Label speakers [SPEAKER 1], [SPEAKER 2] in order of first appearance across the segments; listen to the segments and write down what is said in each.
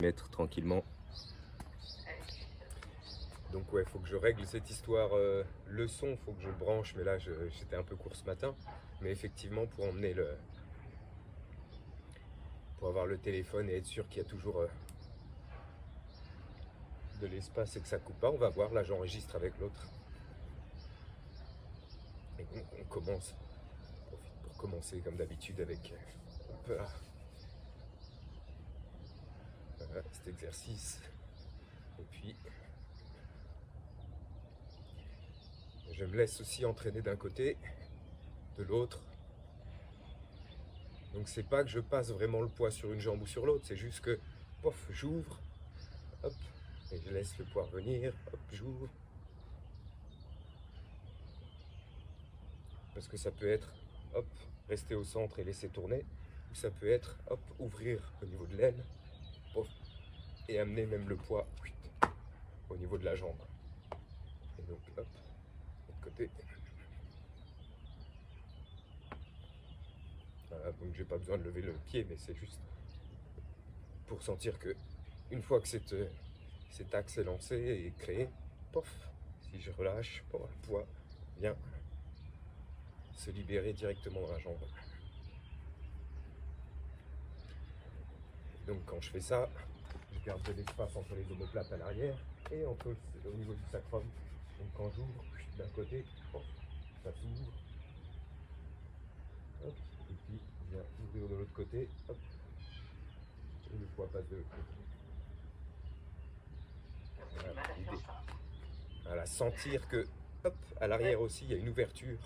[SPEAKER 1] mettre tranquillement. Donc ouais, faut que je règle cette histoire, le son, faut que je le branche, mais là j'étais un peu court ce matin. Mais effectivement, pour emmener pour avoir le téléphone et être sûr qu'il y a toujours de l'espace et que ça coupe pas, on va voir. Là j'enregistre avec l'autre. Et donc on commence, on profite pour commencer comme d'habitude avec voilà, cet exercice. Et puis je me laisse aussi entraîner d'un côté, de l'autre. Donc c'est pas que je passe vraiment le poids sur une jambe ou sur l'autre, c'est juste que pof, j'ouvre, hop, et je laisse le poids revenir, hop, j'ouvre. Parce que ça peut être, hop, rester au centre et laisser tourner, ou ça peut être, hop, ouvrir au niveau de l'aile, pof, et amener même le poids au niveau de la jambe. Et donc, hop, de l'autre côté. Voilà, donc j'ai pas besoin de lever le pied, mais c'est juste pour sentir que une fois que cet axe est lancé et créé, pof, si je relâche, pof, le poids vient se libérer directement dans la jambe. Donc quand je fais ça, je garde de l'espace entre les omoplates à l'arrière et au niveau du sacrum. Donc quand j'ouvre d'un côté, pof, ça s'ouvre. Hop, et puis je viens ouvrir de l'autre côté, hop, et le poids passe de l'autre côté. Voilà, voilà, sentir que, hop, à l'arrière aussi, il y a une ouverture.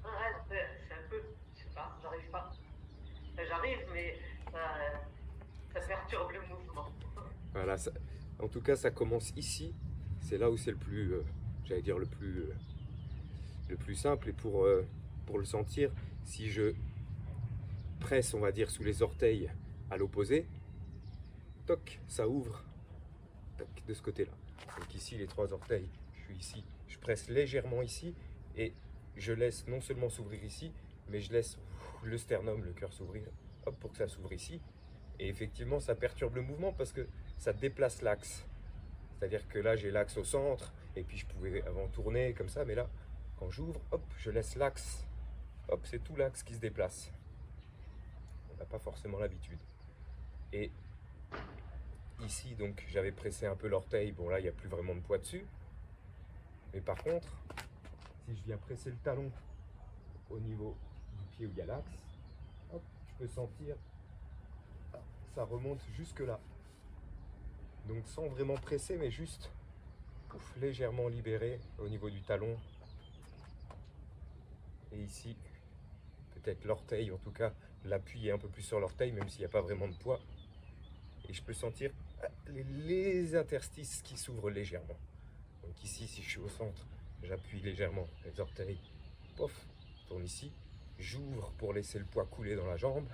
[SPEAKER 2] Ouais, c'est un peu, je sais pas, j'arrive pas. Enfin, j'arrive, mais ça perturbe le mouvement.
[SPEAKER 1] Voilà, en tout cas, ça commence ici. C'est là où c'est le plus, j'allais dire le plus simple. Et pour le sentir, si je presse, on va dire, sous les orteils à l'opposé, toc, ça ouvre, toc, de ce côté-là. Donc ici, les trois orteils, je suis ici, je presse légèrement ici et je laisse non seulement s'ouvrir ici, mais je laisse le sternum, le cœur s'ouvrir, hop, pour que ça s'ouvre ici. Et effectivement, ça perturbe le mouvement parce que ça déplace l'axe. C'est-à-dire que là, j'ai l'axe au centre, et puis je pouvais avant tourner comme ça, mais là, quand j'ouvre, hop, je laisse l'axe. Hop, c'est tout l'axe qui se déplace. On n'a pas forcément l'habitude. Et ici, donc, j'avais pressé un peu l'orteil. Bon, là, il n'y a plus vraiment de poids dessus. Mais par contre, si je viens presser le talon au niveau du pied où il y a l'axe, hop, je peux sentir, ça remonte jusque là. Donc sans vraiment presser, mais juste pouf, légèrement libéré au niveau du talon. Et ici, peut-être l'orteil, en tout cas, l'appui est un peu plus sur l'orteil, même s'il n'y a pas vraiment de poids. Et je peux sentir les interstices qui s'ouvrent légèrement. Donc ici, si je suis au centre, j'appuie légèrement les orteils, pof, je tourne ici, j'ouvre pour laisser le poids couler dans la jambe.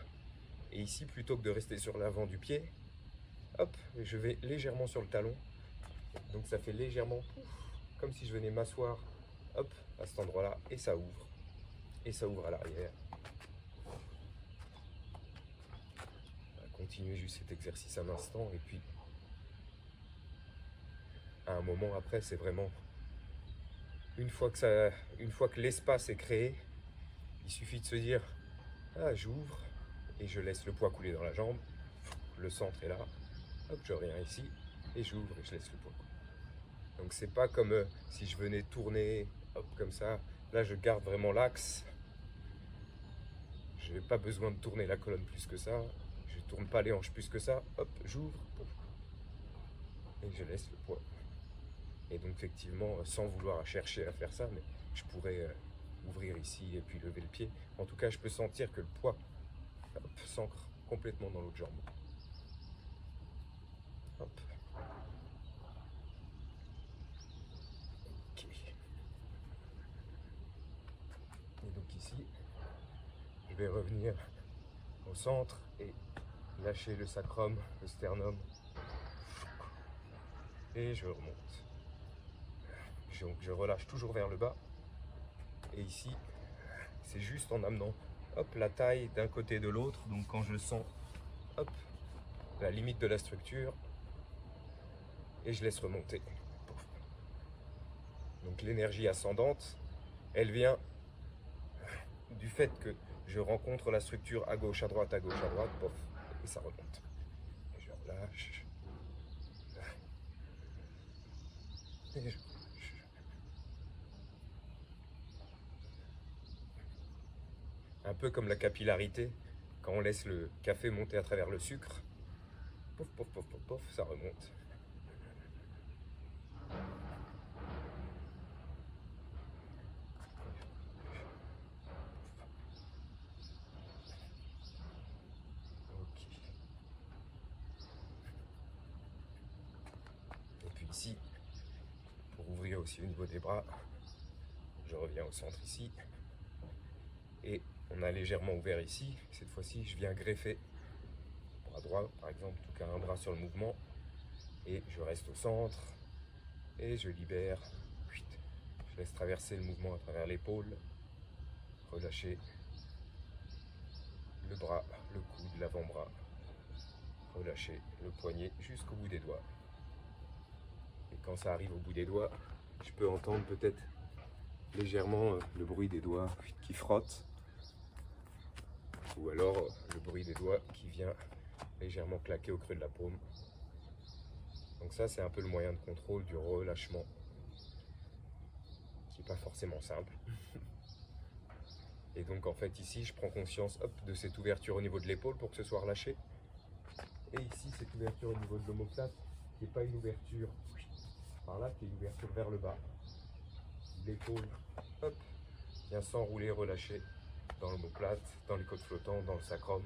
[SPEAKER 1] Et ici, plutôt que de rester sur l'avant du pied, hop, je vais légèrement sur le talon. Donc ça fait légèrement, pouf, comme si je venais m'asseoir, hop, à cet endroit-là, et ça ouvre. Et ça ouvre à l'arrière. On va continuer juste cet exercice un instant, et puis à un moment après, c'est vraiment une fois que l'espace est créé, il suffit de se dire, ah, j'ouvre et je laisse le poids couler dans la jambe. Le centre est là, hop, je reviens ici et j'ouvre et je laisse le poids couler. Donc c'est pas comme si je venais tourner, hop, comme ça. Là, je garde vraiment l'axe. Je n'ai pas besoin de tourner la colonne plus que ça. Je ne tourne pas les hanches plus que ça. Hop, j'ouvre et je laisse le poids. Et donc effectivement, sans vouloir chercher à faire ça, mais je pourrais ouvrir ici et puis lever le pied. En tout cas, je peux sentir que le poids s'ancre complètement dans l'autre jambe. Hop. Ok. Et donc ici, je vais revenir au centre et lâcher le sacrum, le sternum. Et je remonte. Je relâche toujours vers le bas. Et ici, c'est juste en amenant hop, la taille d'un côté et de l'autre. Donc quand je sens hop, la limite de la structure, et je laisse remonter. Donc l'énergie ascendante, elle vient du fait que je rencontre la structure à gauche, à droite, pof, et ça remonte. Et je relâche. Et je relâche. Un peu comme la capillarité, quand on laisse le café monter à travers le sucre, pof, pof, pof, pof, pof, ça remonte. Ok. Et puis ici, pour ouvrir aussi au niveau des bras, je reviens au centre ici. Et on a légèrement ouvert ici. Cette fois-ci, je viens greffer bras droit, par exemple, en tout cas un bras sur le mouvement. Et je reste au centre. Et je libère. Je laisse traverser le mouvement à travers l'épaule. Relâcher le bras, le coude, l'avant-bras. Relâcher le poignet jusqu'au bout des doigts. Et quand ça arrive au bout des doigts, je peux entendre peut-être légèrement le bruit des doigts qui frottent. Ou alors le bruit des doigts qui vient légèrement claquer au creux de la paume. Donc ça, c'est un peu le moyen de contrôle du relâchement, qui n'est pas forcément simple. Et donc en fait ici, je prends conscience de cette ouverture au niveau de l'épaule pour que ce soit relâché. Et ici, cette ouverture au niveau de l'omoplate, qui n'est pas une ouverture par là, qui est une ouverture vers le bas. L'épaule, vient s'enrouler, relâcher dans l'omoplate, dans les côtes flottantes, dans le sacrum.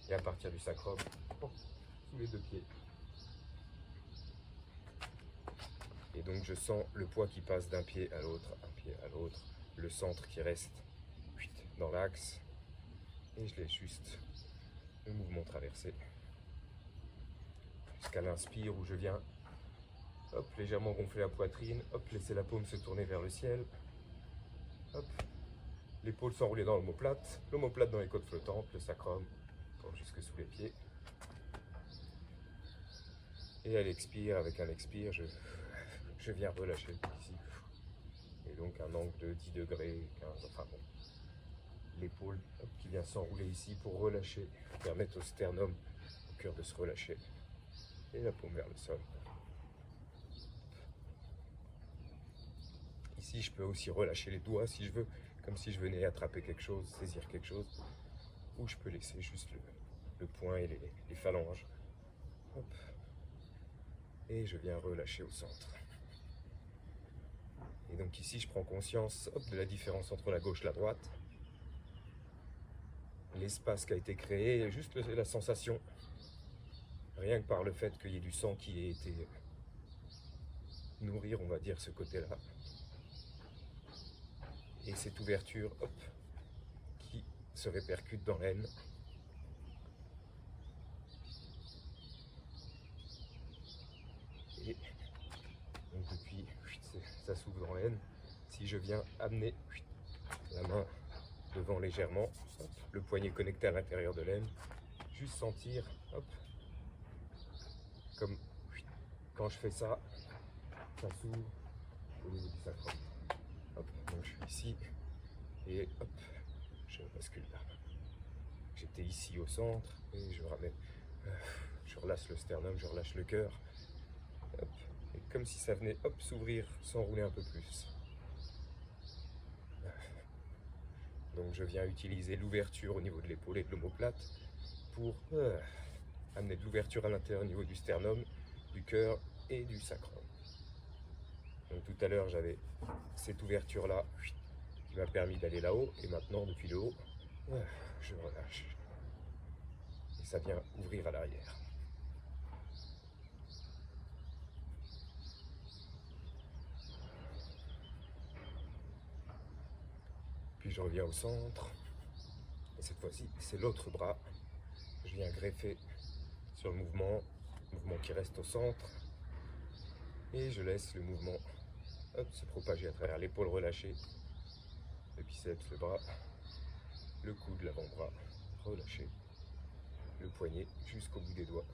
[SPEAKER 1] Et à partir du sacrum, sous les deux pieds. Et donc je sens le poids qui passe d'un pied à l'autre, le centre qui reste dans l'axe. Et je laisse juste le mouvement traverser. Jusqu'à l'inspire où je viens légèrement gonfler la poitrine, laisser la paume se tourner vers le ciel. L'épaule s'enrouler dans l'omoplate dans les côtes flottantes, le sacrum, jusque sous les pieds. Et à l'expire, avec un expire, je viens relâcher ici. Et donc un angle de 10 degrés, 15, enfin bon. L'épaule qui vient s'enrouler ici pour relâcher, permettre au sternum, au cœur de se relâcher. Et la paume vers le sol. Ici, je peux aussi relâcher les doigts si je veux, comme si je venais attraper quelque chose, saisir quelque chose. Ou je peux laisser juste le poing et les phalanges. Et je viens relâcher au centre. Et donc ici, je prends conscience de la différence entre la gauche et la droite. L'espace qui a été créé, juste la sensation, rien que par le fait qu'il y ait du sang qui ait été nourrir, on va dire, ce côté-là. Et cette ouverture, qui se répercute dans l'aine. Et donc depuis, ça s'ouvre dans l'aine. Si je viens amener la main devant légèrement, le poignet connecté à l'intérieur de l'aine, juste sentir, comme quand je fais ça, ça s'ouvre au niveau du sacrum. Donc je suis ici et je bascule là. J'étais ici au centre et je ramène, je relâche le sternum, je relâche le cœur. Et comme si ça venait s'ouvrir, s'enrouler un peu plus. Donc je viens utiliser l'ouverture au niveau de l'épaule et de l'omoplate pour amener de l'ouverture à l'intérieur au niveau du sternum, du cœur et du sacrum. Donc tout à l'heure j'avais cette ouverture là qui m'a permis d'aller là-haut, et maintenant depuis le haut, je relâche. Et ça vient ouvrir à l'arrière. Puis je reviens au centre, et cette fois-ci c'est l'autre bras. Je viens greffer sur le mouvement qui reste au centre, et je laisse le mouvement se propager à travers l'épaule relâchée, le biceps, le bras, le coude, l'avant-bras relâché, le poignet jusqu'au bout des doigts.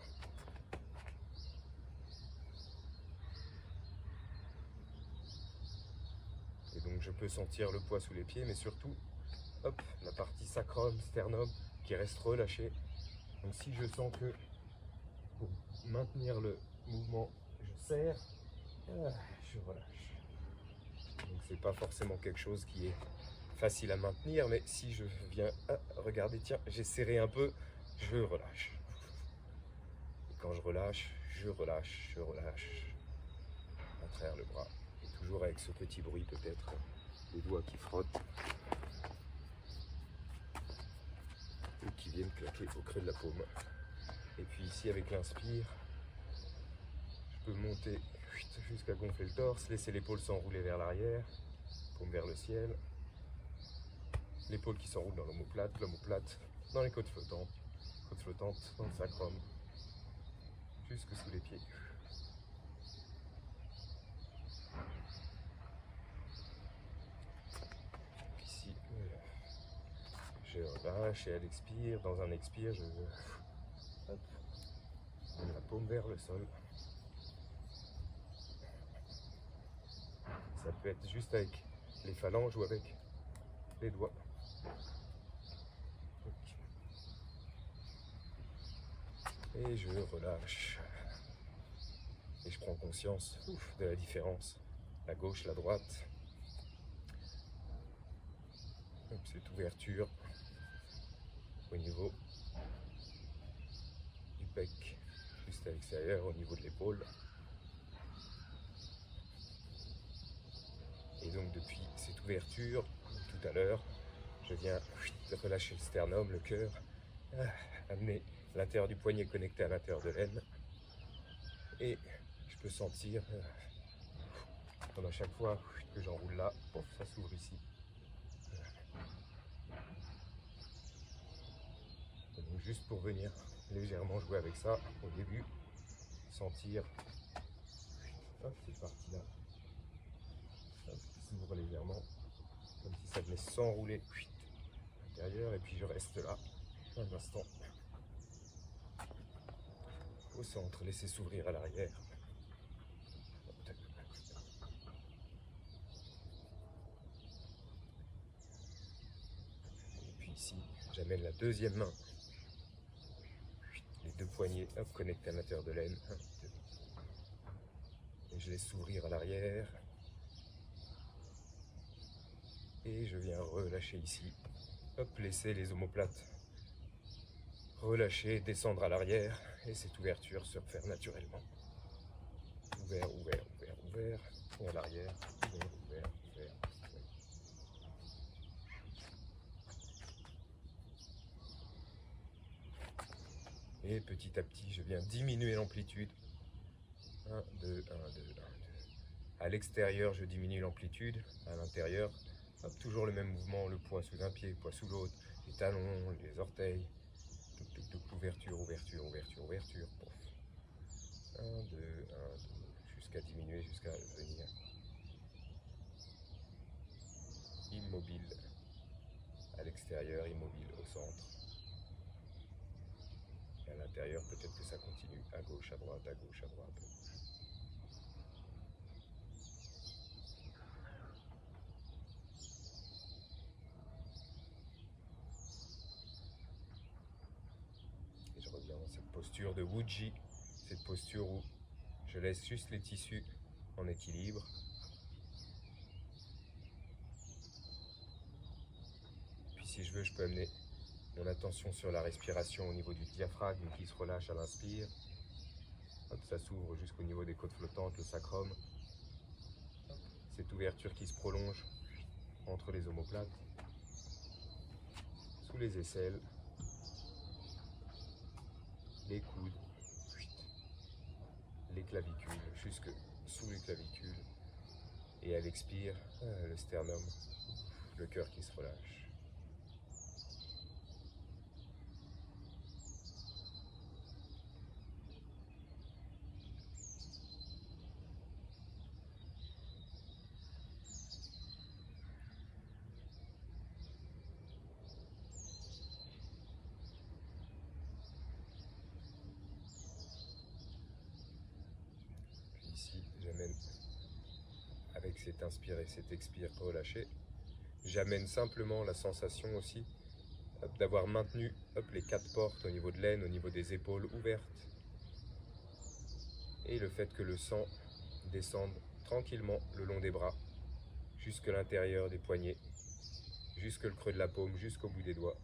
[SPEAKER 1] Donc je peux sentir le poids sous les pieds, mais surtout, hop, la partie sacrum, sternum, qui reste relâchée. Donc si je sens que pour maintenir le mouvement, je serre, je relâche. Donc c'est pas forcément quelque chose qui est facile à maintenir, mais si je viens, regardez, tiens, j'ai serré un peu, je relâche. Et quand je relâche, je relâche, je relâche à travers le bras. Et toujours avec ce petit bruit peut-être, les doigts qui frottent ou qui viennent claquer au creux de la paume. Et puis ici avec l'inspire, je peux monter jusqu'à gonfler le torse, laisser l'épaule s'enrouler vers l'arrière, paume vers le ciel. L'épaule qui s'enroule dans l'omoplate dans les côtes flottantes dans le sacrum, jusque sous les pieds. Ici, je relâche et à l'expire, dans un expire, je hop, mets la paume vers le sol. Ça peut être juste avec les phalanges ou avec les doigts. Et je relâche. Et je prends conscience de la différence. La gauche, la droite. Cette ouverture au niveau du bec, juste à l'extérieur, au niveau de l'épaule. Et donc depuis cette ouverture, tout à l'heure, je viens relâcher le sternum, le cœur, amener l'intérieur du poignet connecté à l'intérieur de l'aine. Et je peux sentir, comme à chaque fois que j'enroule là, ça s'ouvre ici. Et donc juste pour venir légèrement jouer avec ça, au début, sentir cette partie-là qui s'ouvre légèrement, comme si ça venait s'enrouler à l'intérieur, et puis je reste là un instant au centre, laisser s'ouvrir à l'arrière. Et puis ici, j'amène la deuxième main, les deux poignets connectés à l'intérieur de l'aine, et je laisse s'ouvrir à l'arrière. Et je viens relâcher ici, laisser les omoplates relâcher, descendre à l'arrière, et cette ouverture se refaire naturellement. Ouvert, ouvert, ouvert, ouvert, et à l'arrière, ouvert, ouvert, ouvert, ouvert. Et petit à petit, je viens diminuer l'amplitude. 1, 2, 1, 2, 1, 2. À l'extérieur, je diminue l'amplitude. À l'intérieur, toujours le même mouvement, le poids sous un pied, le poids sous l'autre, les talons, les orteils. Ouverture, ouverture, ouverture, ouverture. 1, 2, 1, 2, jusqu'à diminuer, jusqu'à venir immobile à l'extérieur, immobile au centre. Et à l'intérieur, peut-être que ça continue à gauche, à droite, à gauche, à droite. Et je reviens dans cette posture de Wuji, cette posture où je laisse juste les tissus en équilibre. Puis si je veux, je peux amener mon attention sur la respiration au niveau du diaphragme qui se relâche à l'inspire. Hop, ça s'ouvre jusqu'au niveau des côtes flottantes, le sacrum. Cette ouverture qui se prolonge entre les omoplates, sous les aisselles, les coudes, les clavicules, jusque sous les clavicules. Et à l'expire, le sternum, le cœur qui se relâche. avec cet inspire et cet expire relâché, j'amène simplement la sensation aussi d'avoir maintenu les 4 portes au niveau de l'aine, au niveau des épaules ouvertes. Et le fait que le sang descende tranquillement le long des bras, jusque l'intérieur des poignets, jusque le creux de la paume, jusqu'au bout des doigts.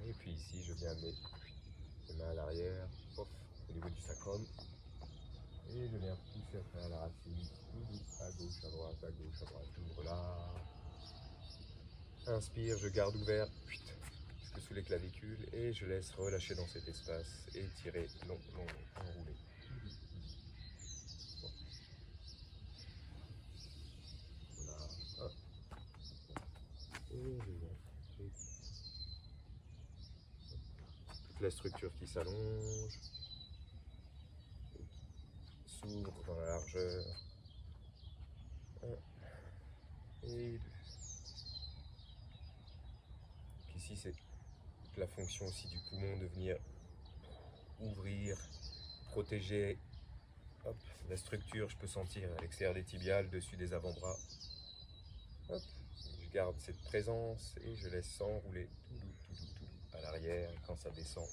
[SPEAKER 1] Et puis ici, je viens amener les mains à l'arrière, au niveau du sacrum. Et je viens pousser à travers la racine, tout doux, à gauche, à droite, à gauche, à droite. J'ouvre là. Inspire, je garde ouvert, jusque sous les clavicules. Et je laisse relâcher dans cet espace. Et tirer, long, long, enrouler. Bon. Voilà. Hop. Et je viens. Toute la structure qui s'allonge. S'ouvre dans la largeur. 1 et 2. Ici, c'est la fonction aussi du poumon de venir ouvrir, protéger. Hop, la structure, je peux sentir à l'extérieur des tibiales, dessus des avant-bras. Hop, je garde cette présence et je laisse s'enrouler tout doux, tout doux, tout doux à l'arrière. Et quand ça descend,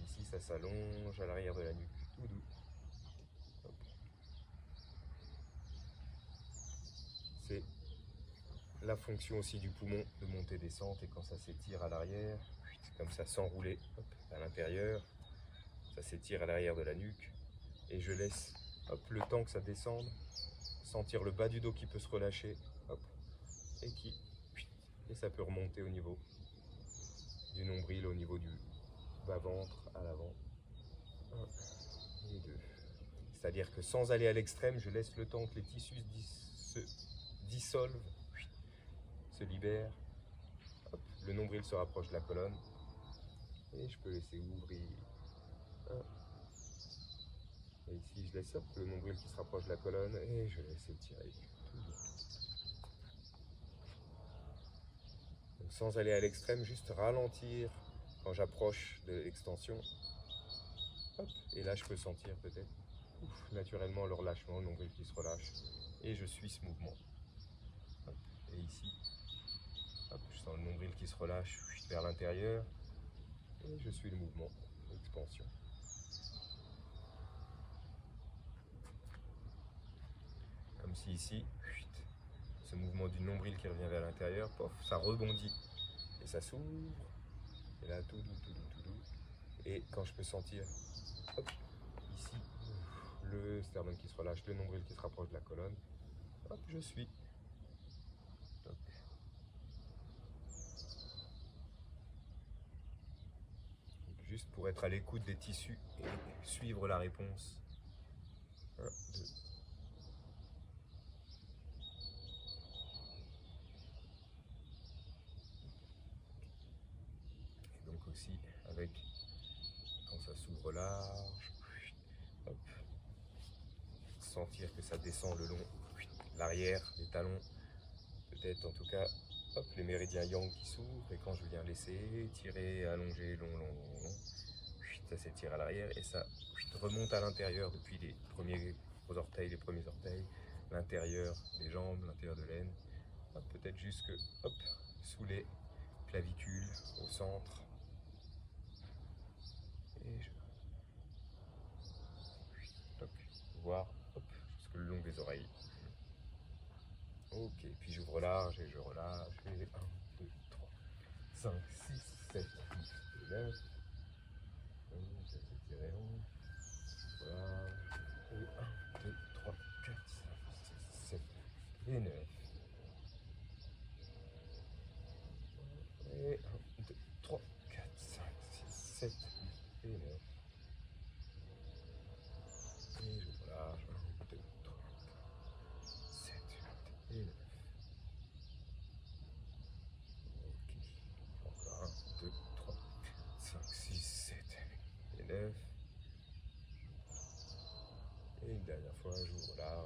[SPEAKER 1] ici, ça s'allonge à l'arrière de la nuque, tout doux. C'est la fonction aussi du poumon de montée-descente, et quand ça s'étire à l'arrière, comme ça s'enrouler à l'intérieur, ça s'étire à l'arrière de la nuque, et je laisse le temps que ça descende, sentir le bas du dos qui peut se relâcher, et ça peut remonter au niveau du nombril, au niveau du bas-ventre à l'avant. 1 et 2. C'est-à-dire que sans aller à l'extrême, je laisse le temps que les tissus se dissolvent, se libèrent. Hop, le nombril se rapproche de la colonne. Et je peux laisser ouvrir. 1. Et ici, je laisse le nombril qui se rapproche de la colonne. Et je laisse étirer. Donc, sans aller à l'extrême, juste ralentir quand j'approche de l'extension. Et là, je peux sentir peut-être naturellement le relâchement, le nombril qui se relâche. Et je suis ce mouvement. Et ici, je sens le nombril qui se relâche vers l'intérieur. Et je suis le mouvement, l'expansion. Comme si ici, ce mouvement du nombril qui revient vers l'intérieur, ça rebondit et ça s'ouvre. Et là, tout doux, tout doux, tout doux. Et quand je peux sentir, ici, le sternum qui se relâche, le nombril qui se rapproche de la colonne, je suis. Donc, juste pour être à l'écoute des tissus et suivre la réponse. 1, 2. Et donc aussi avec, quand ça s'ouvre large, sentir que ça descend le long, l'arrière, les talons, peut-être en tout cas, les méridiens yang qui s'ouvrent, et quand je viens laisser tirer, allonger, long, long, long, long, ça s'étire à l'arrière et ça remonte à l'intérieur depuis les premiers orteils, les premiers orteils, l'intérieur des jambes, l'intérieur de l'aine, peut-être jusque sous les clavicules, au centre. Et je voir jusque le long des oreilles. Ok, puis j'ouvre large et je relâche. Et 1, 2, 3, 5, 6, 7, 8 et 9. Ça s'étire long. Voilà. Et 1, 2, 3, 4, 5, 6, 7 et 9. Et 1, 2, 3, 4, 5, 6, 7, 8 et 9. Et j'ouvre large. 1, 2, 3, 7, 8 et 9. Ok. Encore 1, 2, 3, 5,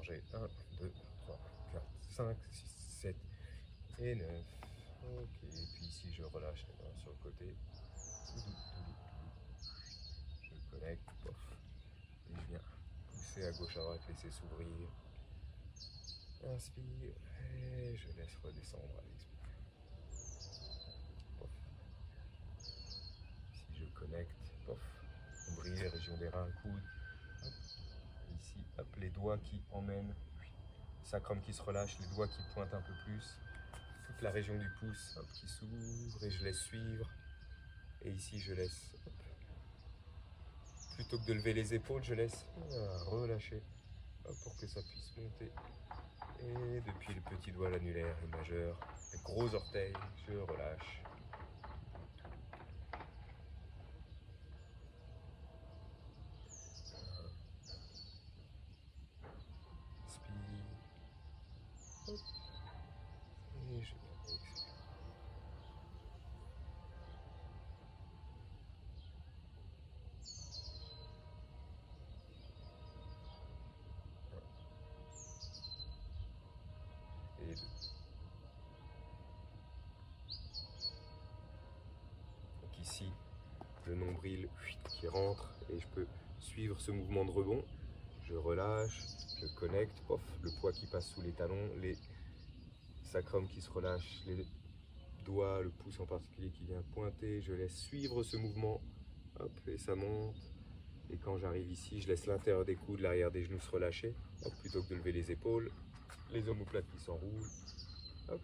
[SPEAKER 1] charger. 1, 2, 3, 4, 5, 6, 7 et 9. Ok, et puis ici je relâche les mains sur le côté. Je connecte, pof, et je viens pousser à gauche à droite, laisser s'ouvrir. Inspire et je laisse redescendre à l'expire. Pof. Ici je connecte, pof, nombril, région des reins, coude. Hop. Ici, hop, les doigts qui emmènent, sacrum qui se relâche, les doigts qui pointent un peu plus. Toute la région du pouce hop, qui s'ouvre et je laisse suivre. Et ici je laisse, hop, plutôt que de lever les épaules, je laisse relâcher hop, pour que ça puisse monter. Et depuis le petit doigt, l'annulaire et majeur, les gros orteils, je relâche. Inspire. Hop. Et je viens expire. Et 2. Donc ici, le nombril qui rentre et je peux suivre ce mouvement de rebond. Je relâche, je connecte, pof, le poids qui passe sous les talons, les sacrum qui se relâchent, les doigts, le pouce en particulier qui vient pointer. Je laisse suivre ce mouvement, hop, et ça monte. Et quand j'arrive ici, je laisse l'intérieur des coudes, l'arrière des genoux se relâcher, hop, plutôt que de lever les épaules, les omoplates qui s'enroulent, hop.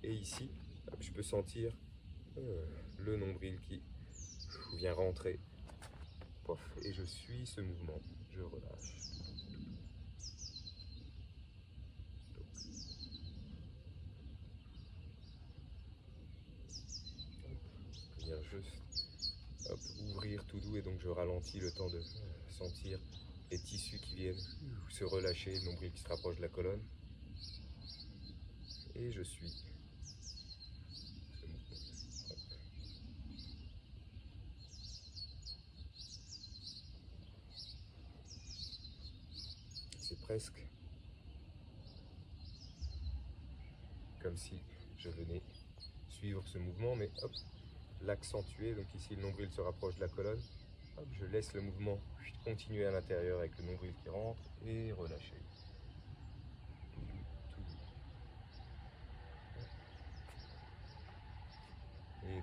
[SPEAKER 1] Et ici, hop, je peux sentir le nombril qui vient rentrer, pof, et je suis ce mouvement, je relâche. Je viens juste hop, ouvrir tout doux et donc je ralentis le temps de sentir les tissus qui viennent se relâcher, le nombril qui se rapproche de la colonne. Et je suis ce mouvement. C'est presque comme si je venais suivre ce mouvement, mais hop, l'accentuer. Donc ici, le nombril se rapproche de la colonne. Hop, je laisse le mouvement continuer à l'intérieur avec le nombril qui rentre et relâcher. Tout doux, tout doux. Et 2. Et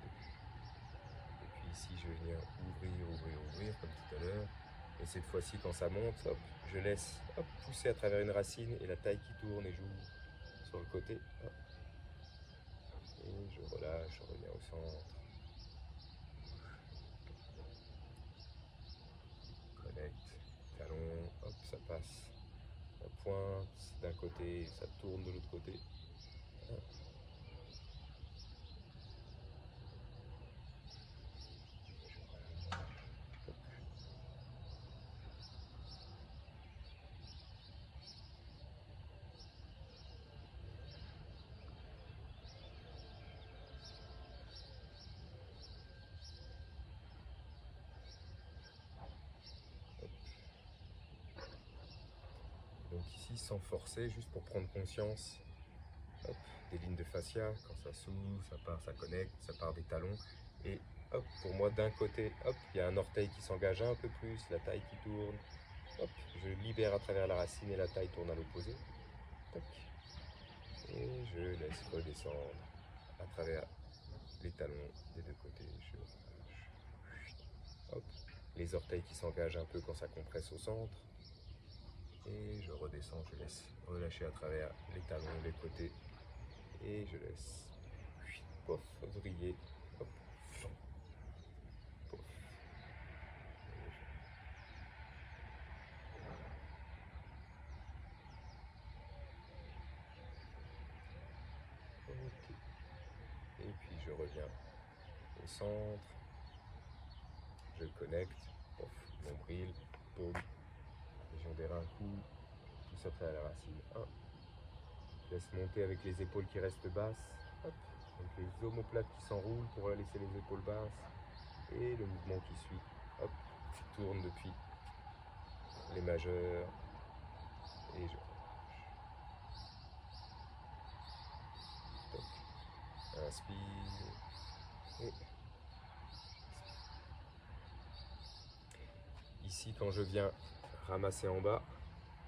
[SPEAKER 1] puis ici, je viens ouvrir, ouvrir, ouvrir, comme tout à l'heure. Et cette fois-ci, quand ça monte, hop, je laisse hop, pousser à travers une racine et la taille qui tourne et j'ouvre sur le côté. Hop. Et je relâche, je reviens au centre. Connecte, talon, hop, ça passe. La pointe d'un côté, ça tourne de l'autre côté. Hop. Donc ici, sans forcer, juste pour prendre conscience hop, des lignes de fascia, quand ça s'ouvre, ça part, ça connecte, ça part des talons. Et hop, pour moi, d'un côté, hop, il y a un orteil qui s'engage un peu plus, la taille qui tourne. Hop, je libère à travers la racine et la taille tourne à l'opposé. Et je laisse redescendre à travers les talons des deux côtés. Je relâche. Hop, les orteils qui s'engagent un peu quand ça compresse au centre. Et je redescends, je laisse relâcher à travers les talons, les côtés. Et je laisse pof, vriller. Hop, pof. Ok. Et puis je reviens au centre. Je connecte. Pof, nombril, paume, région des reins, cou. Tout ça près à la racine. 1. Je laisse monter avec les épaules qui restent basses. Hop. Donc les omoplates qui s'enroulent pour laisser les épaules basses. Et le mouvement qui suit. Hop. Tourne depuis les majeurs. Et je relâche. Inspire. Et ici, quand je viens ramasser en bas,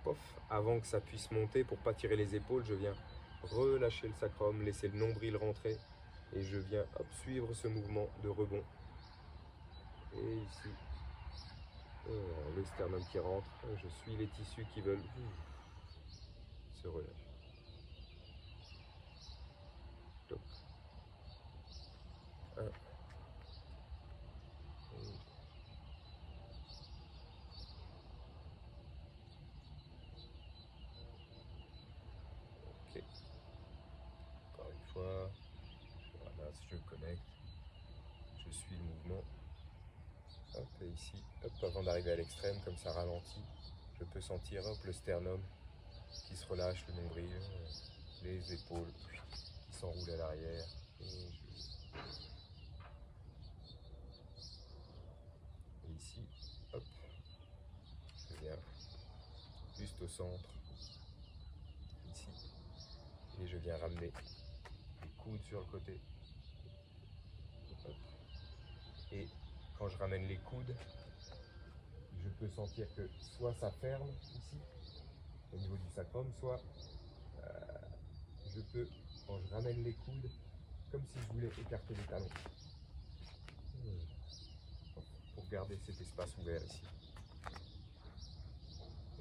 [SPEAKER 1] pof, avant que ça puisse monter, pour pas tirer les épaules, je viens relâcher le sacrum, laisser le nombril rentrer et je viens suivre ce mouvement de rebond. Et ici, le sternum qui rentre, je suis les tissus qui veulent se relâcher. Donc, 1. Ok. Encore une fois, je ramasse, je connecte, je suis le mouvement. Hop, et ici, hop, avant d'arriver à l'extrême, comme ça ralentit, je peux sentir hop, le sternum qui se relâche, le nombril, les épaules qui s'enroulent à l'arrière. Et ici, hop, je viens juste au centre, ici, et je viens ramener les coudes sur le côté. Hop. Et quand je ramène les coudes, je peux sentir que soit ça ferme ici, au niveau du sacrum, soit je peux, quand je ramène les coudes, comme si je voulais écarter les talons. Pour garder cet espace ouvert ici.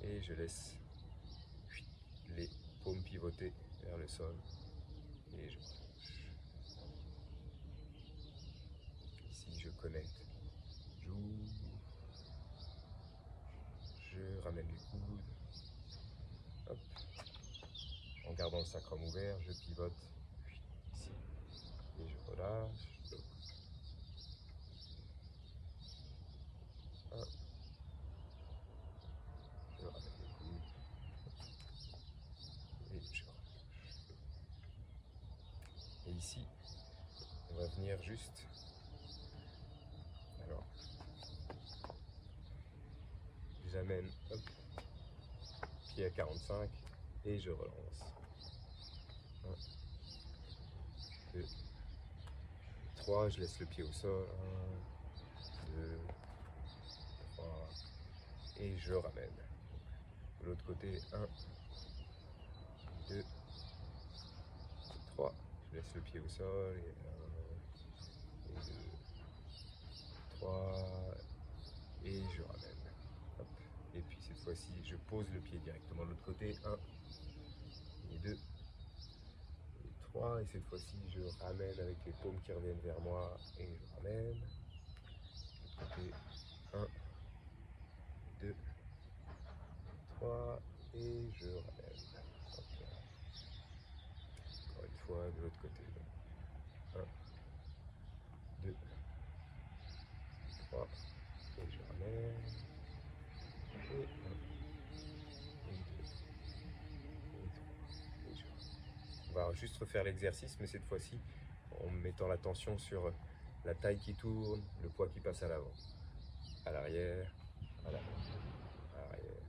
[SPEAKER 1] Et je laisse les paumes pivoter vers le sol. Et je relâche. Ici, je connecte. J'ouvre. Je ramène les coudes. Hop. En gardant le sacrum ouvert, je pivote ici. Et je relâche. Hop. Je ramène les coudes. Et je relâche. Et ici, on va venir juste. Alors, j'amène, hop, pied à 45 et je relance. 1, 2, 3, je laisse le pied au sol. 1, 2, 3, et je ramène. De l'autre côté, 1, 2, 3, je laisse le pied au sol. Et 1, et 2, 3, et je ramène. Hop. Et puis cette fois-ci, je pose le pied directement de l'autre côté. 1, et 2, et 3, et cette fois-ci, je ramène avec les paumes qui reviennent vers moi, et je ramène. De l'autre côté, 1, 2, 3, et je ramène. Hop. Encore une fois, de l'autre côté. 1, 2, 3, et je ramène. Et 1, et 2, et 3, et je ramène. On va juste refaire l'exercice, mais cette fois-ci, en mettant l'attention sur la taille qui tourne, le poids qui passe à l'avant, à l'arrière, à l'avant, à l'arrière.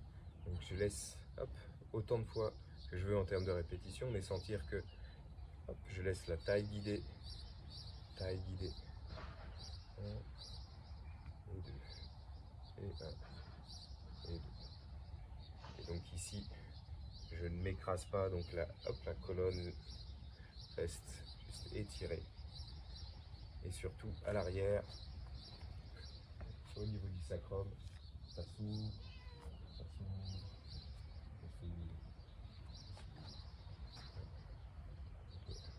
[SPEAKER 1] Donc je laisse, hop, autant de fois que je veux en termes de répétition, mais sentir que, hop, je laisse la taille guider. 1, et 2, et 1, et 2. Et donc ici, je ne m'écrase pas, donc là, hop, la colonne reste juste étirée. Et surtout à l'arrière, au niveau du sacrum, ça s'ouvre, ça s'ouvre, ça s'ouvre. Juste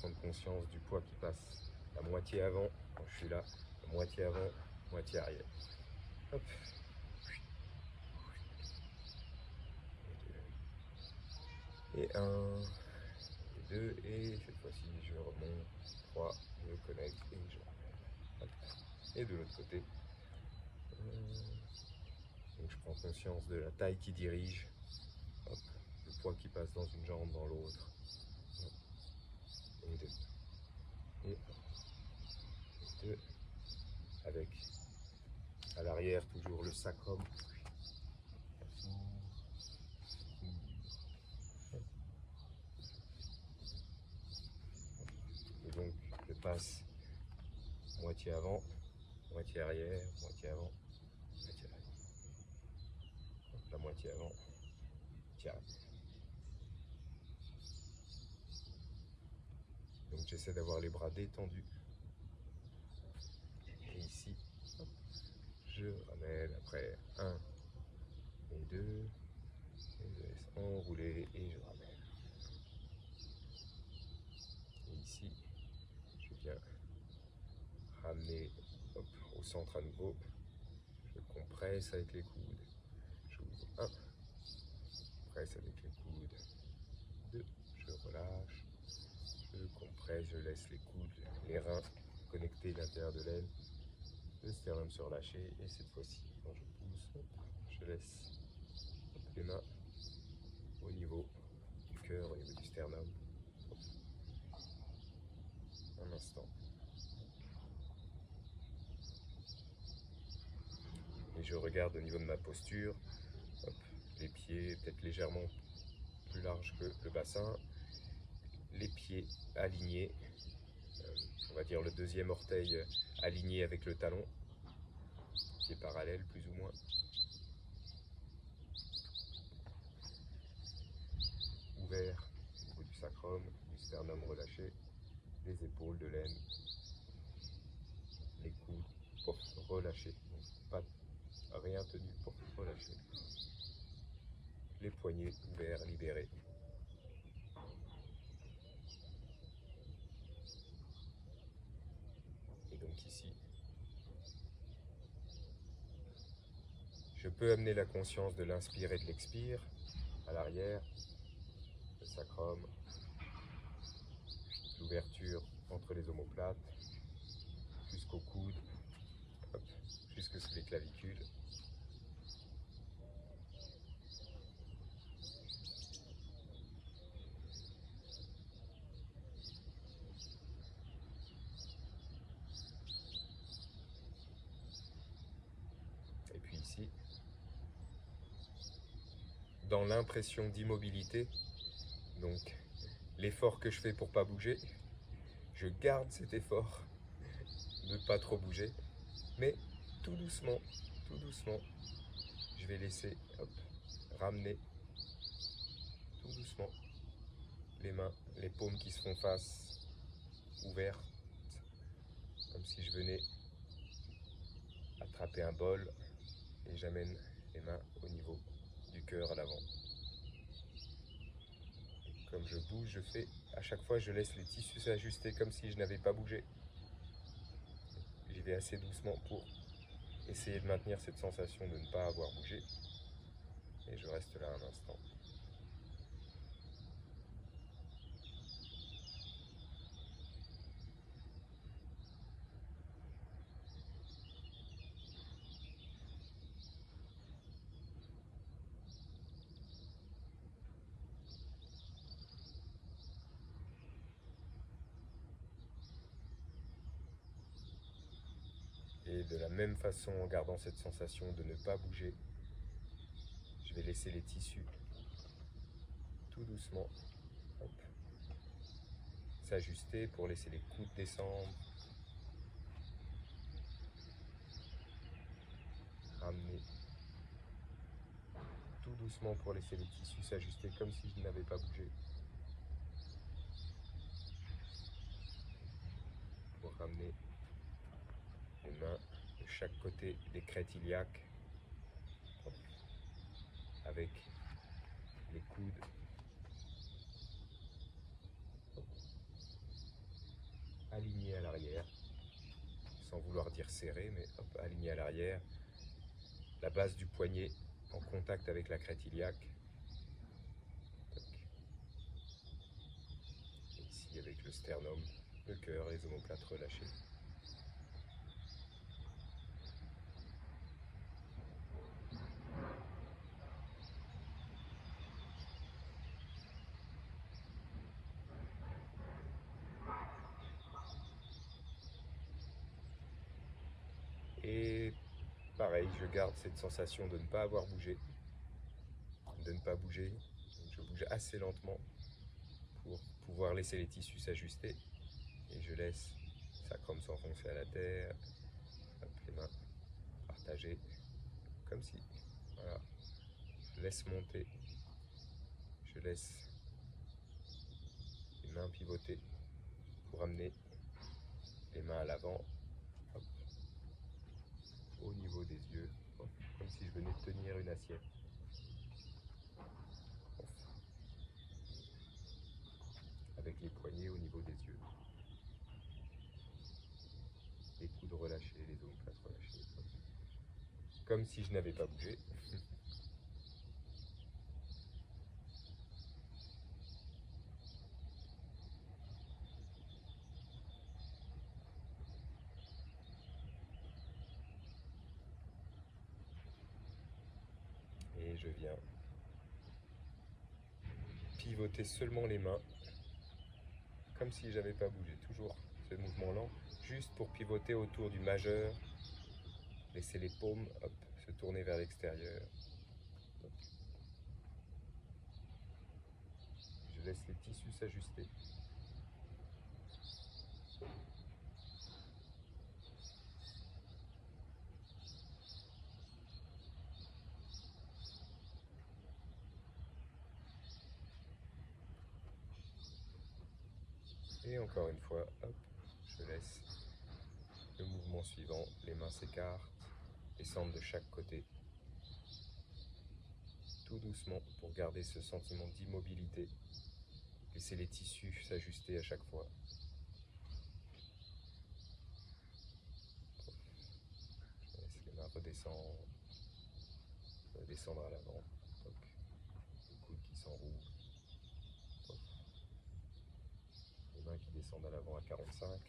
[SPEAKER 1] prendre conscience du poids qui passe la moitié avant, quand je suis là, la moitié avant, moitié arrière. Hop. Et 1, et 2, et cette fois-ci je remonte, 3, je connecte et je ramène. Hop. Et de l'autre côté, donc je prends conscience de la taille qui dirige, hop, le poids qui passe dans une jambe, dans l'autre, et 2, et 1, et 2, avec à l'arrière toujours le sacrum. passe moitié avant, moitié arrière, moitié avant, moitié arrière. La moitié avant, moitié arrière. Donc j'essaie d'avoir les bras détendus. Et ici, hop, je ramène après 1 et 2, et je laisse enrouler et je ramène. Et ici, je viens ramener hop, au centre à nouveau. Je compresse avec les coudes. J'ouvre 1, presse avec les coudes. 2, je relâche. Je compresse, je laisse les coudes, les reins connectés à l'intérieur de l'aile. Le sternum se relâcher. Et cette fois-ci, quand je pousse, hop, je laisse hop, les mains au niveau du cœur, au niveau du sternum. Hop. Un instant. Et je regarde au niveau de ma posture. Hop, les pieds peut-être légèrement plus larges que le bassin. Les pieds alignés. On va dire le deuxième orteil aligné avec le talon. Pied parallèle plus ou moins. Ouvert au niveau du sacrum, du sternum relâché. Les épaules de l'aine. Les coudes pour relâcher. Donc, pas rien tenu pour relâcher. Les poignets ouverts, libérés. Et donc ici, je peux amener la conscience de l'inspire et de l'expire à l'arrière, le sacrum, l'ouverture entre les omoplates, jusqu'au coude, hop, jusque sous les clavicules. Et puis ici, dans l'impression d'immobilité, donc l'effort que je fais pour pas bouger, je garde cet effort de ne pas trop bouger, mais tout doucement, je vais laisser hop, ramener tout doucement les mains, les paumes qui se font face, ouvertes, comme si je venais attraper un bol et j'amène les mains au niveau du cœur à l'avant. Comme je bouge, je fais, à chaque fois je laisse les tissus s'ajuster comme si je n'avais pas bougé. J'y vais assez doucement pour essayer de maintenir cette sensation de ne pas avoir bougé. Et je reste là un instant. Et de la même façon, en gardant cette sensation de ne pas bouger, je vais laisser les tissus tout doucement s'ajuster pour laisser les coudes descendre, ramener tout doucement pour laisser les tissus s'ajuster comme si je n'avais pas bougé. Pour ramener les mains de chaque côté des crêtes iliaques avec les coudes alignés à l'arrière, sans vouloir dire serrés, mais alignés à l'arrière. La base du poignet en contact avec la crête iliaque. Et ici avec le sternum, le cœur, les omoplates relâchés. Et pareil, je garde cette sensation de ne pas avoir bougé, de ne pas bouger. Donc je bouge assez lentement pour pouvoir laisser les tissus s'ajuster. Et je laisse sacrum s'enfoncer à la terre. Hop, les mains partagées, comme si, voilà, je laisse monter, je laisse les mains pivoter pour amener les mains à l'avant, au niveau des yeux, comme si je venais de tenir une assiette. Avec les poignets au niveau des yeux. Les coudes relâchés, les omoplates relâchées. Comme si je n'avais pas bougé. Et je viens pivoter seulement les mains, comme si j'avais pas bougé. Toujours ce mouvement lent, juste pour pivoter autour du majeur. Laisser les paumes, hop, se tourner vers l'extérieur. Je laisse les tissus s'ajuster. Et encore une fois, hop, je laisse le mouvement suivant, les mains s'écartent, descendent de chaque côté, tout doucement pour garder ce sentiment d'immobilité, laisser les tissus s'ajuster à chaque fois. Je laisse les mains redescendre à l'avant, les coudes qui s'enroulent, les mains qui descendent à l'avant à 45,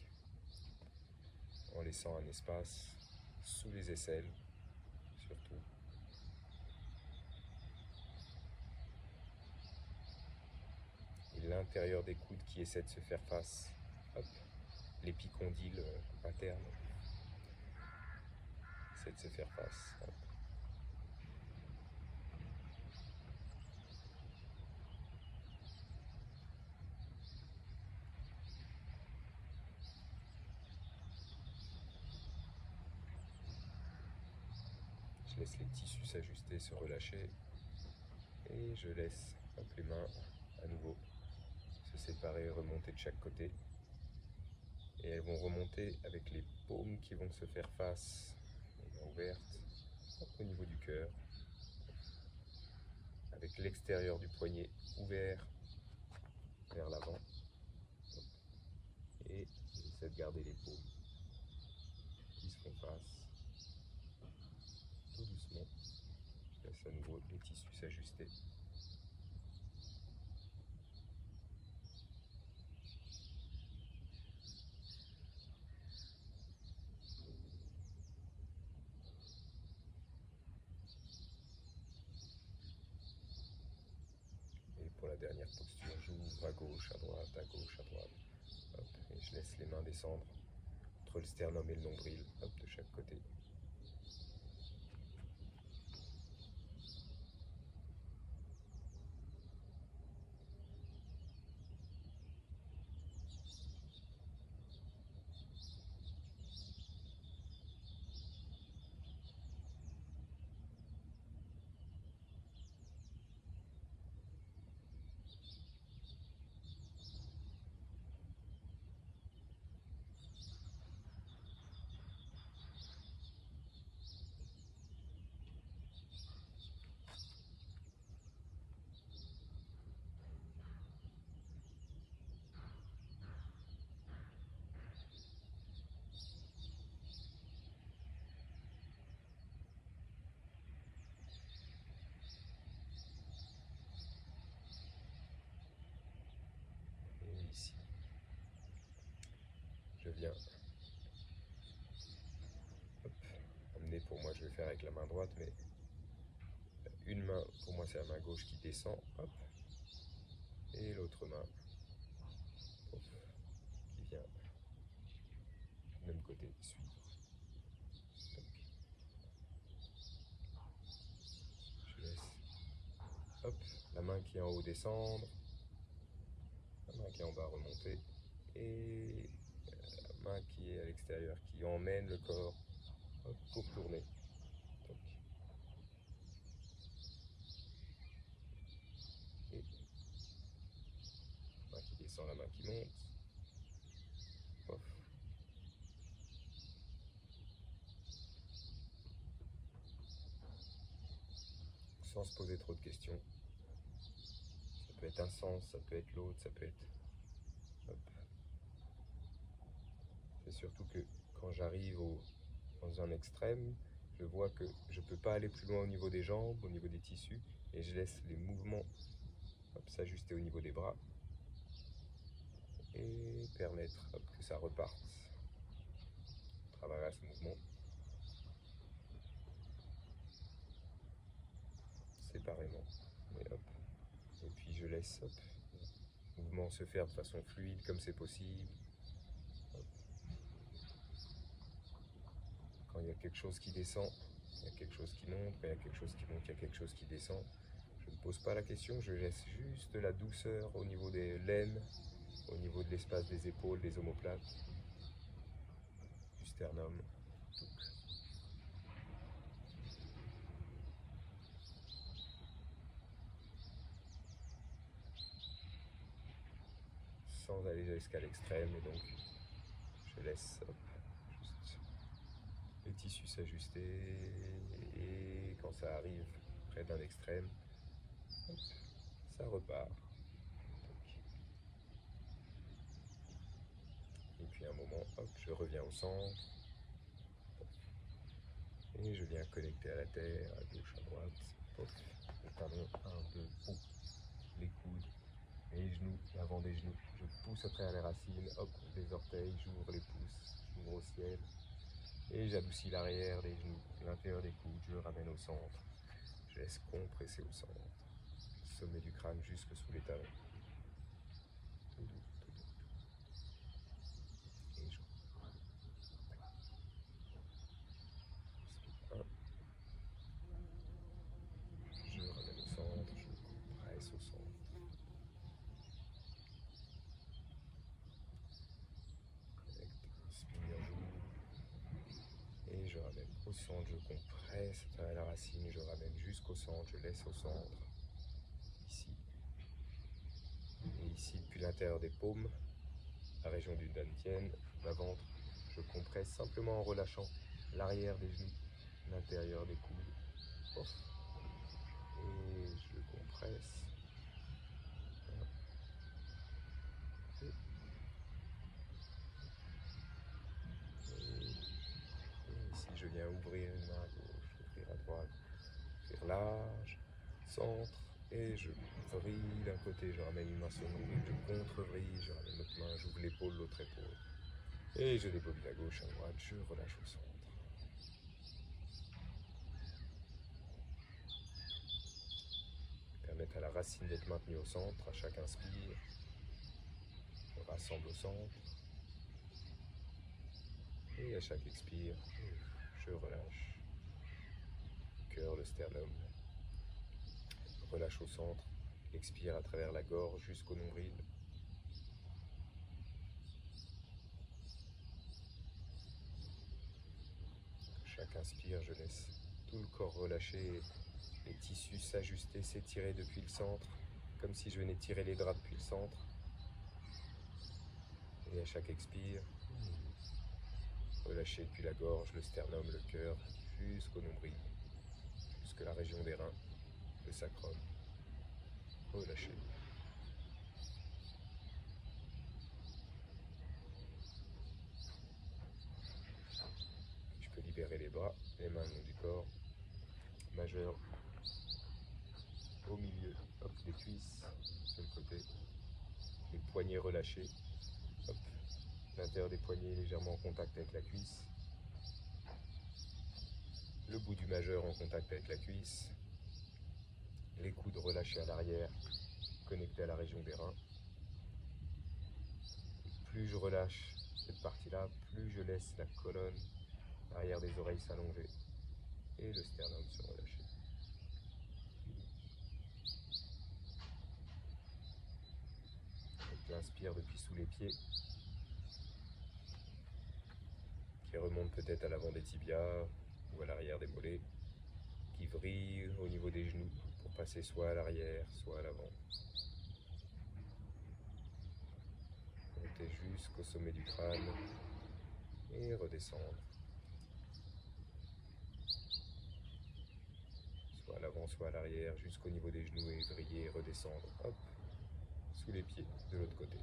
[SPEAKER 1] en laissant un espace sous les aisselles, surtout. Et l'intérieur des coudes qui essaie de se faire face, hop, l'épicondyle interne essaie de se faire face. Hop. Je laisse les tissus s'ajuster, se relâcher. Et je laisse les mains à nouveau se séparer, remonter de chaque côté. Et elles vont remonter avec les paumes qui vont se faire face, les mains ouvertes, au niveau du cœur. Avec l'extérieur du poignet ouvert vers l'avant. Et j'essaie de garder les paumes qui se font face. Tout doucement. Je laisse à nouveau les tissus s'ajuster. Et pour la dernière posture, j'ouvre à gauche, à droite, à gauche, à droite. Hop, et je laisse les mains descendre entre le sternum et le nombril, hop, de chaque côté. Ici, je viens amener, pour moi je vais faire avec la main droite, mais une main, pour moi c'est la main gauche qui descend, hop, et l'autre main hop, qui vient du même côté suivre. Je laisse hop, la main qui est en haut descendre, la main qui est en bas remonter, et main qui est à l'extérieur, qui emmène le corps pour tourner. Donc, et main qui descend, la main qui monte. Off. Sans se poser trop de questions. Ça peut être un sens, ça peut être l'autre, ça peut être... Hop. C'est surtout que quand j'arrive dans un extrême, je vois que je ne peux pas aller plus loin au niveau des jambes, au niveau des tissus, et je laisse les mouvements s'ajuster au niveau des bras et permettre que ça reparte à travers ce mouvement séparément. Et, hop. Et puis je laisse le mouvement se faire de façon fluide comme c'est possible. Hop. Quand il y a quelque chose qui descend, il y a quelque chose qui monte. Quand il y a quelque chose qui monte, il y a quelque chose qui descend. Je ne pose pas la question, je laisse juste la douceur au niveau des laines, au niveau de l'espace des épaules, des omoplates, du sternum. Sans aller jusqu'à l'extrême, et donc je laisse juste les tissus s'ajuster, et quand ça arrive près d'un extrême, ça repart. Et puis à un moment, je reviens au centre, et je viens connecter à la terre, à gauche, à droite, les talons, 1, 2, boum, les coudes, les genoux, l'avant des genoux, je pousse à travers les racines, hop, les orteils, j'ouvre les pouces, j'ouvre au ciel, et j'adoucis l'arrière des genoux, l'intérieur des coudes, je ramène au centre, je laisse compresser au centre, sommet du crâne jusque sous les talons. Tout doux, tout doux. Et je... Je ramène au centre, je compresse au centre. Connecte, inspire, j'ouvre. Et je ramène au centre, je compresse à travers la racine, je ramène jusqu'au centre, je laisse au centre. Ici. Et ici, depuis l'intérieur des paumes, la région du dantian, la ventre, je compresse simplement en relâchant l'arrière des genoux, l'intérieur des coudes. Off. Et je compresse. Et ici, je viens ouvrir une main à gauche, ouvrir à droite, ouvrir large, centre, et je vrille d'un côté, je ramène une main sur le nombril, je contre-vrille, je ramène l'autre main, j'ouvre l'épaule, l'autre épaule. Et je débobine à gauche, à droite, je relâche au centre. Permettre à la racine d'être maintenue au centre, à chaque inspire. Je rassemble au centre. Et à chaque expire, je relâche. Le cœur, le sternum. Relâche au centre. Expire à travers la gorge jusqu'au nombril. Chaque inspire, je laisse tout le corps relâcher, les tissus s'ajuster, s'étirer depuis le centre, comme si je venais tirer les draps depuis le centre. Et à chaque expire, relâcher depuis la gorge, le sternum, le cœur, jusqu'au nombril, jusqu'à la région des reins, le sacrum. Relâcher. Je peux libérer les bras, les mains le long du corps, majeur au milieu, hop, des cuisses sur le côté, les poignets relâchés, hop, l'intérieur des poignets légèrement en contact avec la cuisse, le bout du majeur en contact avec la cuisse, les coudes relâchés à l'arrière, connectés à la région des reins. Plus je relâche cette partie-là, plus je laisse la colonne, l'arrière des oreilles s'allonger et le sternum se relâcher. Donc, inspire depuis sous les pieds. qui remonte peut-être à l'avant des tibias ou à l'arrière des mollets, qui vrille au niveau des genoux pour passer soit à l'arrière, soit à l'avant. Monter jusqu'au sommet du crâne et redescendre. Soit à l'avant, soit à l'arrière, jusqu'au niveau des genoux et vriller et redescendre. Hop, sous les pieds de l'autre côté.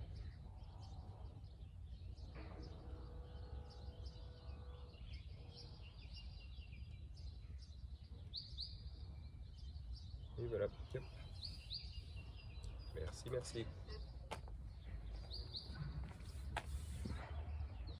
[SPEAKER 1] Et voilà. Merci, merci.